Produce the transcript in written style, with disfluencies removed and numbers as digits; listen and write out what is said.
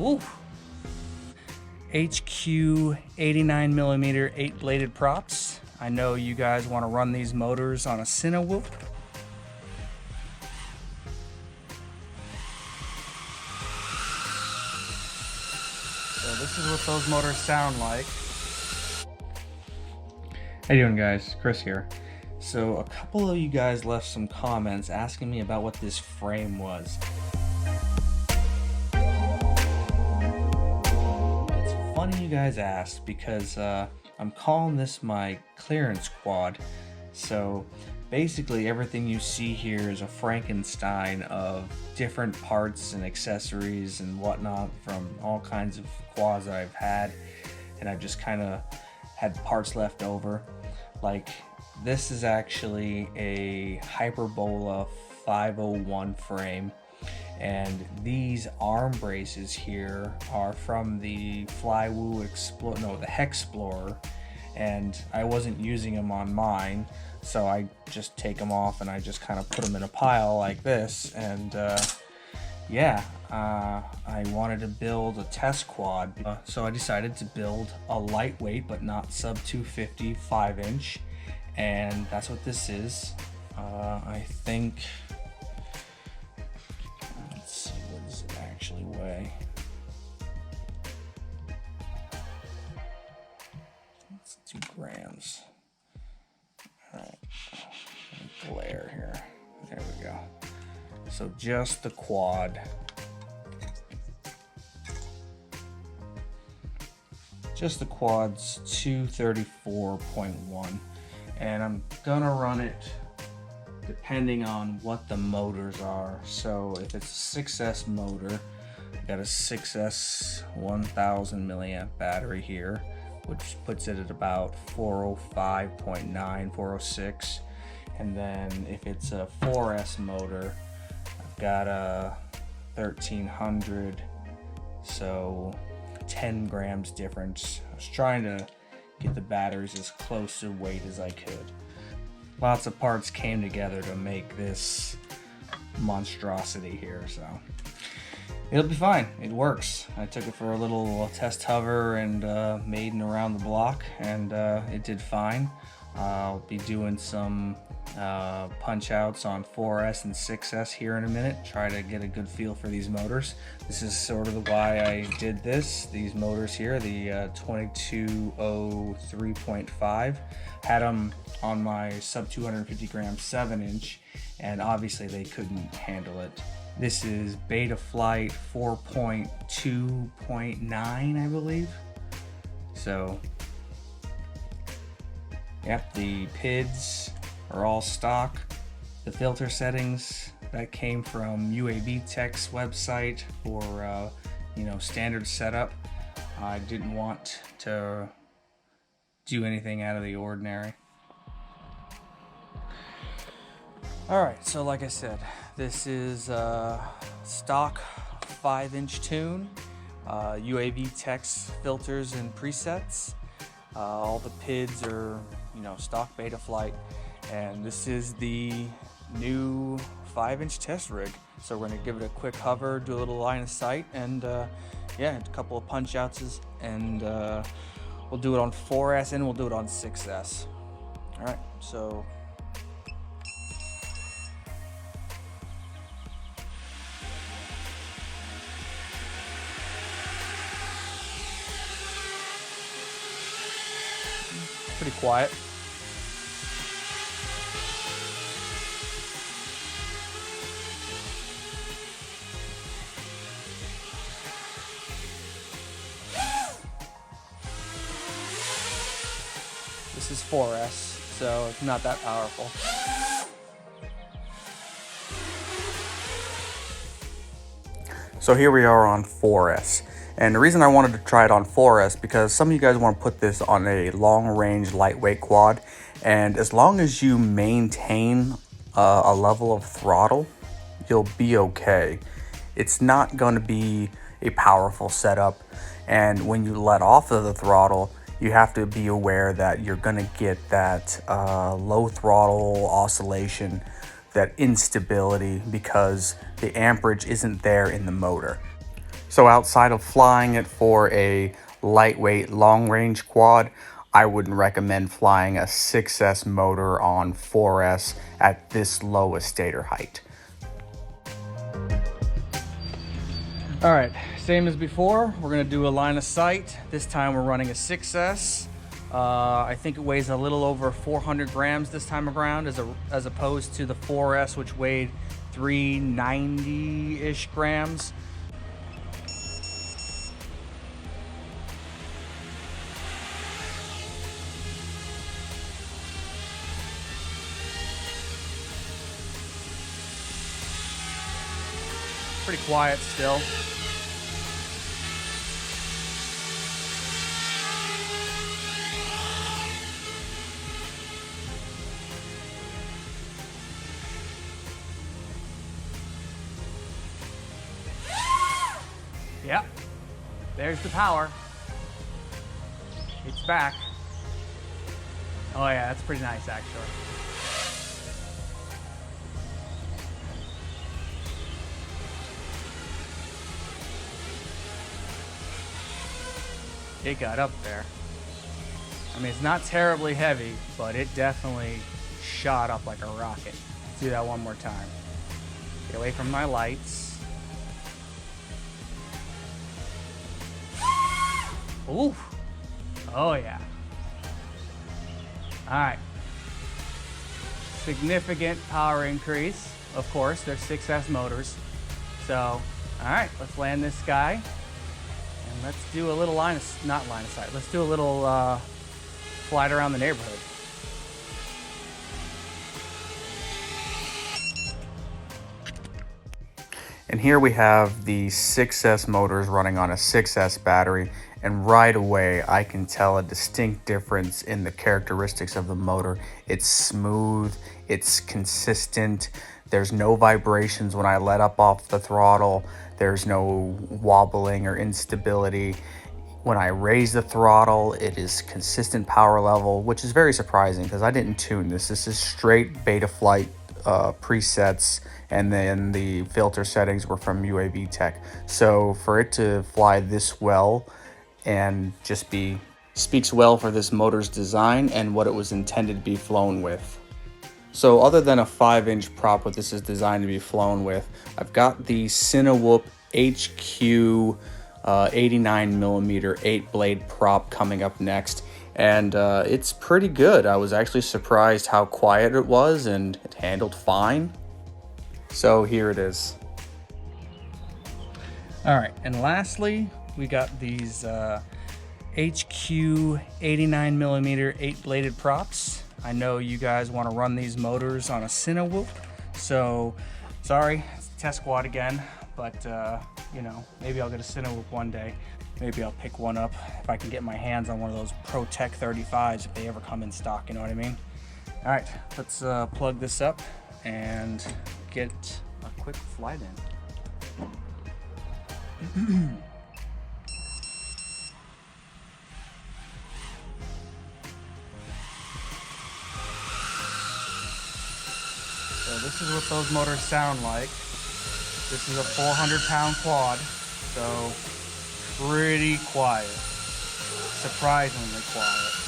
Ooh. HQ 89mm 8-bladed props. I know you guys want to run these motors on a Cinewhoop. So this is what those motors sound like. How you doing, guys? Chris here. So a couple of you guys left some comments asking me about what this frame was. It's funny you guys asked because I'm calling this my clearance quad. So basically everything you see here is a Frankenstein of different parts and accessories and whatnot from all kinds of quads that I've had, and I've just kind of had parts left over. Like this is actually a Hyperbola 501 frame, and these arm braces here are from the the Hexplorer, and I wasn't using them on mine, so I just take them off and I just kind of put them in a pile like this. And yeah, I wanted to build a test quad, so I decided to build a lightweight but not sub 250 5-inch, and that's what this is. I think, let's see, what does it actually weigh? It's 2 grams. All right, glare here. There we go. So just the quad. Just the quad's 234.1, and I'm gonna run it depending on what the motors are. So if it's a 6S motor, I got a 6S 1000 milliamp battery here, which puts it at about 405.9, 406. And then if it's a 4S motor, I've got a 1300, so 10 grams difference. I was trying to get the batteries as close to weight as I could. Lots of parts came together to make this monstrosity here, so it'll be fine. It works. I took it for a little test hover and maiden around the block, and it did fine. I'll be doing some punch outs on 4S and 6S here in a minute, try to get a good feel for these motors. This is sort of why I did this. These motors here, the 2203.5, had them on my sub 250 gram 7-inch, and obviously they couldn't handle it. This is Betaflight 4.2.9, I believe. So yep, the PIDs are all stock. The filter settings, that came from UAV Tech's website for standard setup. I didn't want to do anything out of the ordinary. Alright, so like I said, this is stock 5-inch tune, UAV Tech's filters and presets. All the PIDs are stock Betaflight, and this is the new 5-inch test rig. So we're going to give it a quick hover, do a little line of sight, and yeah, a couple of punch outs, and we'll do it on 4S and we'll do it on 6S. Alright, so pretty quiet. This is 4S, so it's not that powerful. So here we are on 4S. And the reason I wanted to try it on 4S, because some of you guys want to put this on a long-range lightweight quad, and as long as you maintain a level of throttle, you'll be okay. It's not going to be a powerful setup, and when you let off of the throttle, you have to be aware that you're going to get that low throttle oscillation, that instability, because the amperage isn't there in the motor. So outside of flying it for a lightweight long-range quad, I wouldn't recommend flying a 6S motor on 4S at this low a stator height. All right, same as before, we're gonna do a line of sight. This time we're running a 6S. I think it weighs a little over 400 grams this time around as opposed to the 4S, which weighed 390-ish grams. Pretty quiet still. Yep, there's the power. It's back. Oh yeah, that's pretty nice actually. It got up there. I mean, it's not terribly heavy, but it definitely shot up like a rocket. Let's do that one more time. Get away from my lights. Ooh. Oh yeah. All right. Significant power increase. Of course, they're 6S motors. So, all right, let's land this guy. And let's do a little not line of sight. Let's do a little flight around the neighborhood. And here we have the 6S motors running on a 6S battery, and right away I can tell a distinct difference in the characteristics of the motor. It's smooth, it's consistent, there's no vibrations when I let up off the throttle, there's no wobbling or instability. When I raise the throttle, it is consistent power level, which is very surprising because I didn't tune this. This is straight Betaflight presets, and then the filter settings were from UAV Tech. So for it to fly this well and just speaks well for this motor's design and what it was intended to be flown with. So other than a 5-inch prop, what this is designed to be flown with, I've got the Cinewhoop HQ 89mm 8-blade prop coming up next, and it's pretty good. I was actually surprised how quiet it was, and it handled fine. So here it is. All right, and lastly, we got these HQ 89mm 8-bladed props. I know you guys want to run these motors on a Cinewhoop, so sorry, it's a test squad again, but you know, maybe I'll get a Cinewhoop one day. Maybe I'll pick one up if I can get my hands on one of those ToKa 2203.5s if they ever come in stock, you know what I mean? All right, let's plug this up and get a quick flight in. So this is what those motors sound like. This is a 400-pound quad, so pretty quiet, surprisingly quiet.